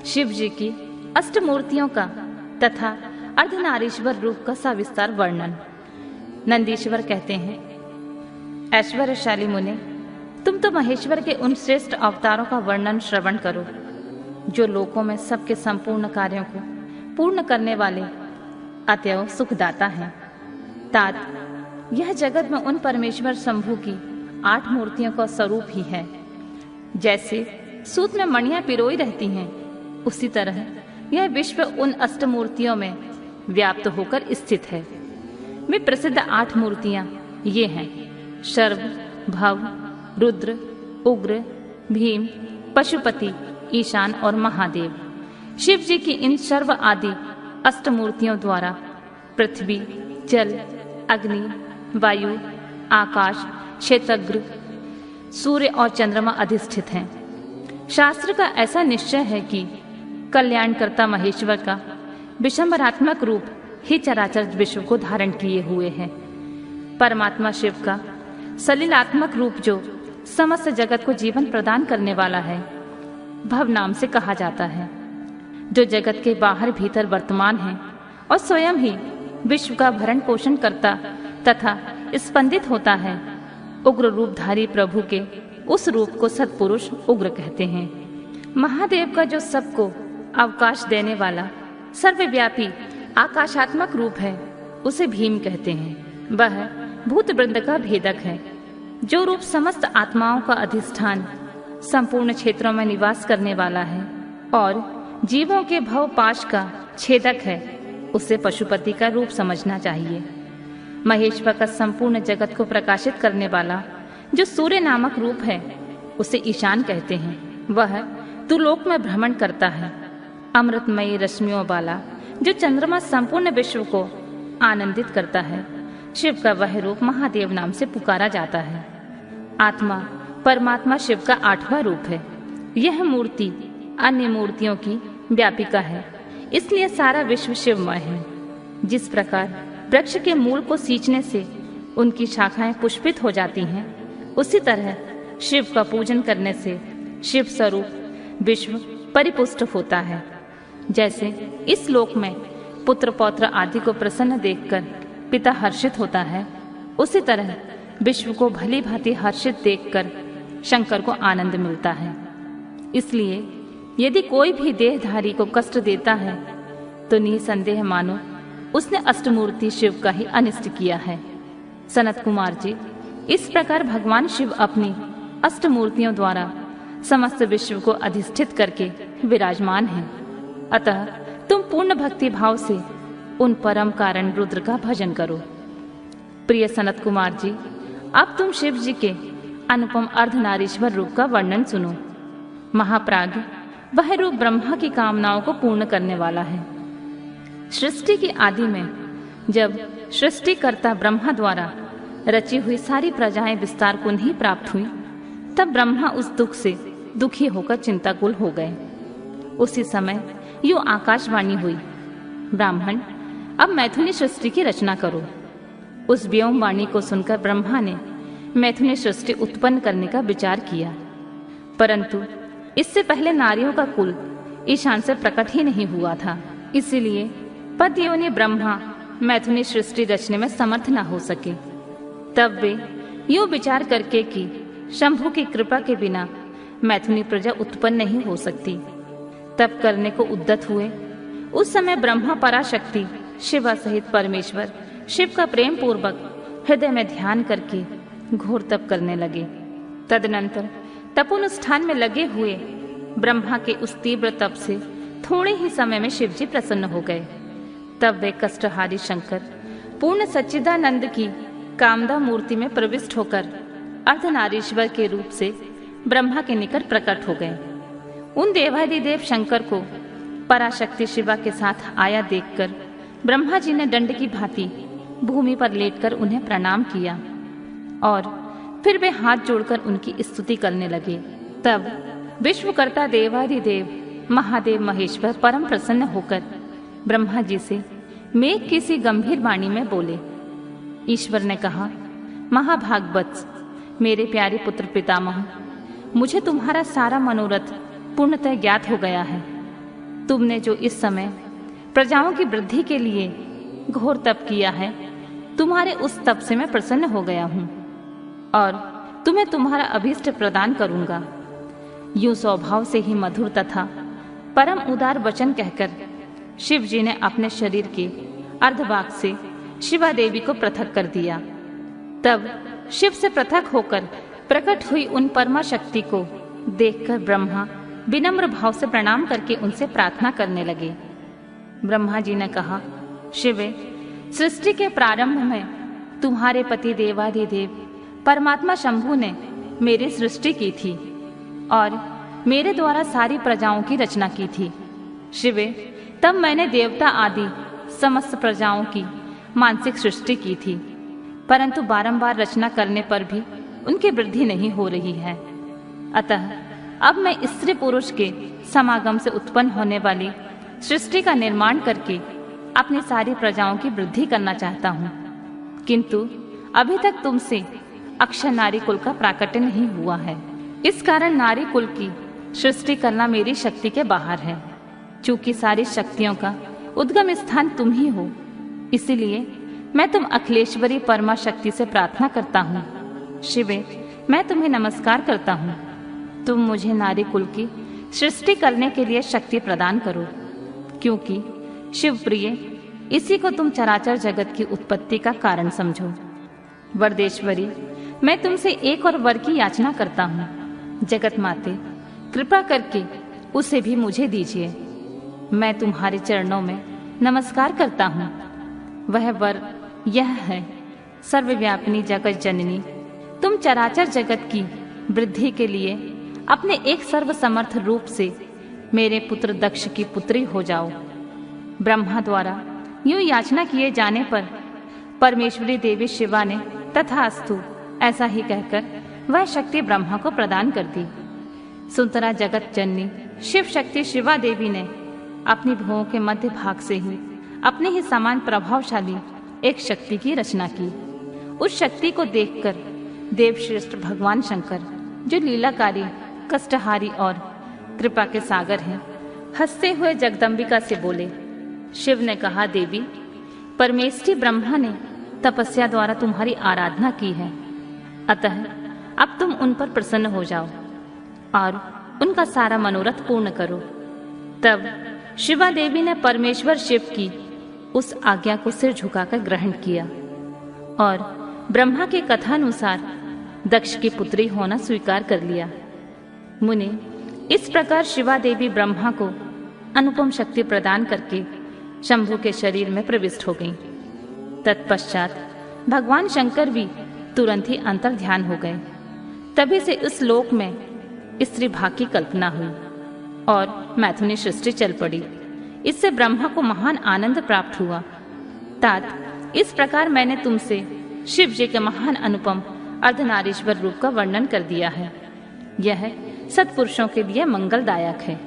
शिव जी की अष्टमूर्तियों का तथा अर्धनारीश्वर रूप का सविस्तार वर्णन। नंदीश्वर कहते हैं, ऐश्वर्यशाली मुने, तुम तो महेश्वर के उन श्रेष्ठ अवतारों का वर्णन श्रवण करो जो लोकों में सबके संपूर्ण कार्यों को पूर्ण करने वाले अतएव सुखदाता हैं। तात, यह जगत में उन परमेश्वर शंभु की 8 मूर्तियों का स्वरूप ही है। जैसे सूत में मणियां पिरोई रहती हैं, उसी तरह यह विश्व उन अष्टमूर्तियों में व्याप्त होकर स्थित है। वे प्रसिद्ध 8 मूर्तियां ये हैं: शर्व, भव, रुद्र, उग्र, भीम, पशुपति, ईशान और महादेव। शिव जी की इन सर्व आदि अष्टमूर्तियों द्वारा पृथ्वी, जल, अग्नि, वायु, आकाश, क्षेत्रज्ञ, सूर्य और चंद्रमा अधिष्ठित हैं। शास्त्र का ऐसा निश्चय है कि कल्याणकर्ता महेश्वर का विशंबरात्मक रूप ही चराचर विश्व को धारण किए हुए है। परमात्मा शिव का सलिलात्मक रूप जो समस्त जगत को जीवन प्रदान करने वाला है, भव नाम से कहा जाता है, जो जगत के बाहर भीतर वर्तमान है और स्वयं ही विश्व का भरण पोषण करता तथा स्पंदित होता है। उग्र रूपधारी प्रभु के उस रूप को सत्पुरुष उग्र कहते हैं। महादेव का जो सबको अवकाश देने वाला सर्वव्यापी आकाशात्मक रूप है, उसे भीम कहते हैं। वह भूत वृंद का भेदक है। जो रूप समस्त आत्माओं का अधिष्ठान, संपूर्ण क्षेत्रों में निवास करने वाला है और जीवों के भव पाश का छेदक है, उसे पशुपति का रूप समझना चाहिए। महेश्वर का संपूर्ण जगत को प्रकाशित करने वाला जो सूर्य नामक रूप है, उसे ईशान कहते हैं। वह तुलोक में भ्रमण करता है। अमृतमयी रश्मियों वाला जो चंद्रमा संपूर्ण विश्व को आनंदित करता है, शिव का वह रूप महादेव नाम से पुकारा जाता है। आत्मा परमात्मा शिव का 8वां रूप है। यह मूर्ति अन्य मूर्तियों की व्यापिका है, इसलिए सारा विश्व शिवमय है। जिस प्रकार वृक्ष के मूल को सींचने से उनकी शाखाएं पुष्पित हो जाती हैं, उसी तरह शिव का पूजन करने से शिव स्वरूप विश्व परिपुष्ट होता है। जैसे इस लोक में पुत्र पौत्र आदि को प्रसन्न देखकर पिता हर्षित होता है, उसी तरह विश्व को भली भांति हर्षित देखकर शंकर को आनंद मिलता है। इसलिए यदि कोई भी देहधारी को कष्ट देता है तो निसंदेह मानो उसने अष्टमूर्ति शिव का ही अनिष्ट किया है। सनत कुमार जी, इस प्रकार भगवान शिव अपनी अष्टमूर्तियों द्वारा समस्त विश्व को अधिष्ठित करके विराजमान हैं। अतः तुम पूर्ण भक्ति भाव से उन परम कारण रुद्र का भजन करो। प्रिय सनत कुमार जी, अब तुम शिव जी के अनुपम अर्धनारीश्वर रूप का वर्णन सुनो। महाप्राज्ञ, वह रूप ब्रह्मा की कामनाओं को पूर्ण करने वाला है। सृष्टि की आदि में जब सृष्टिकर्ता ब्रह्मा द्वारा रची हुई सारी प्रजाएं विस्तार को नहीं प्राप्त हुई, तब ब्रह्मा उस दुख से दुखी होकर चिंताकुल हो गए। उसी समय यो आकाशवाणी हुई, ब्राह्मण, अब मैथुनी सृष्टि की रचना करो। उस व्योम वाणी को सुनकर ब्रह्मा ने मैथुनी सृष्टि उत्पन्न करने का विचार किया, परंतु इससे पहले नारियों का कुल ईशान से प्रकट ही नहीं हुआ था। इसीलिए पतियोनि ब्रह्मा मैथुनी सृष्टि रचने में समर्थ न हो सके। तब वे यूं विचार करके कि शंभु की कृपा के बिना मैथुनी प्रजा उत्पन्न नहीं हो सकती, तब करने को उद्यत हुए। उस समय ब्रह्मा पराशक्ति शिवा सहित परमेश्वर शिव का प्रेम पूर्वक हृदय में ध्यान करके घोर तप करने लगे। तदनंतर तपोनुष्ठान में लगे हुए ब्रह्मा के उस तीव्र तप से थोड़े ही समय में शिव जी प्रसन्न हो गए। तब वे कष्टहारी शंकर पूर्ण सच्चिदानंद की कामदा मूर्ति में प्रविष्ट होकर अर्धनारीश्वर के रूप से ब्रह्मा के निकट प्रकट हो गए। उन देवादिदेव शंकर को पराशक्ति शिवा के साथ आया देखकर ब्रह्मा जी ने दंड की भांति भूमि पर लेटकर उन्हें प्रणाम किया और फिर वे हाथ जोड़कर उनकी स्तुति करने लगे। तब विश्वकर्ता देवादिदेव महादेव महेश्वर परम प्रसन्न होकर ब्रह्मा जी से मेघ की सी गंभीर वाणी में बोले। ईश्वर ने कहा, महाभागवत्स, मेरे प्यारे पुत्र पितामह, मुझे तुम्हारा सारा मनोरथ पूर्णतः ज्ञात हो गया है। तुमने जो इस समय प्रजाओं की वृद्धि के लिए घोर तप किया है, तुम्हारे उस तप से मैं प्रसन्न हो गया हूं और तुम्हें तुम्हारा अभीष्ट प्रदान करूंगा। यूं स्वभाव से ही मधुर तथा परम उदार वचन कहकर शिव जी ने अपने शरीर के अर्धभाग से शिवा देवी को पृथक कर दिया। तब शिव से पृथक होकर प्रकट हुई उन परमा शक्ति को देखकर ब्रह्मा विनम्र भाव से प्रणाम करके उनसे प्रार्थना करने लगे। ब्रह्मा जी ने कहा, शिवे, सृष्टि के प्रारंभ में तुम्हारे पति देवाधिदेव परमात्मा शंभु ने मेरी सृष्टि की थी और मेरे द्वारा सारी प्रजाओं की रचना की थी। शिवे, तब मैंने देवता आदि समस्त प्रजाओं की मानसिक सृष्टि की थी, परंतु बारंबार रचना करने पर भी उनकी वृद्धि नहीं हो रही है। अतः अब मैं स्त्री पुरुष के समागम से उत्पन्न होने वाली सृष्टि का निर्माण करके अपनी सारी प्रजाओं की वृद्धि करना चाहता हूँ, किंतु अभी तक तुमसे अक्षय नारी कुल का प्राकट्य नहीं हुआ है। इस कारण नारी कुल की सृष्टि करना मेरी शक्ति के बाहर है। चूंकि सारी शक्तियों का उद्गम स्थान तुम ही हो, इसीलिए मैं तुम अखिलेश्वरी परमा शक्ति से प्रार्थना करता हूँ। शिवे, मैं तुम्हें नमस्कार करता हूँ। तुम मुझे नारी कुल की सृष्टि करने के लिए शक्ति प्रदान करो, क्योंकि शिव प्रिय, इसी को तुम चराचर जगत की उत्पत्ति का कारण समझो। वरदेश्वरी, मैं तुमसे एक और वर की याचना करता हूँ। जगत माते, कृपा करके उसे भी मुझे दीजिए। मैं तुम्हारे चरणों में नमस्कार करता हूँ। वह वर यह है, सर्वव्यापिनी जगत जननी, तुम चराचर जगत की वृद्धि के लिए अपने एक सर्वसमर्थ रूप से मेरे पुत्र दक्ष की पुत्री हो जाओ। ब्रह्मा द्वारा यूं याचना किए जाने पर परमेश्वरी देवी शिवा ने तथास्तु ऐसा ही कहकर वह शक्ति ब्रह्मा को प्रदान कर दी। सुंदरा जगत जननी शिव शक्ति शिवा देवी ने अपनी भुवों के मध्य भाग से ही अपने ही समान प्रभावशाली एक शक्ति की रचना की। उस शक्ति को देखकर देवश्रेष्ठ भगवान शंकर, जो लीलाकारी, कष्टहारी और कृपा के सागर हैं, हंसते हुए जगदम्बिका से बोले। शिव ने कहा, देवी, परमेष्ठी ब्रह्मा ने तपस्या द्वारा तुम्हारी आराधना की है, अतः अब तुम उन पर प्रसन्न हो जाओ और उनका सारा मनोरथ पूर्ण करो। तब शिवा देवी ने परमेश्वर शिव की उस आज्ञा को सिर झुकाकर ग्रहण किया और ब्रह्मा के कथानुसार दक्ष की पुत्री होना स्वीकार कर लिया। मुनि, इस प्रकार शिवा देवी ब्रह्मा को अनुपम शक्ति प्रदान करके शंभु के शरीर में प्रविष्ट हो गईं। तत्पश्चात भगवान शंकर भी तुरंत ही अंतर ध्यान हो गए। तभी से इस लोक में स्त्री भाग की कल्पना हुई और मैथुनी सृष्टि चल पड़ी। इससे ब्रह्मा को महान आनंद प्राप्त हुआ। तात, इस प्रकार मैंने तुमसे शिव जी के महान अनुपम अर्धनारीश्वर रूप का वर्णन कर दिया है। यह सत्पुरुषों के लिए मंगलदायक है।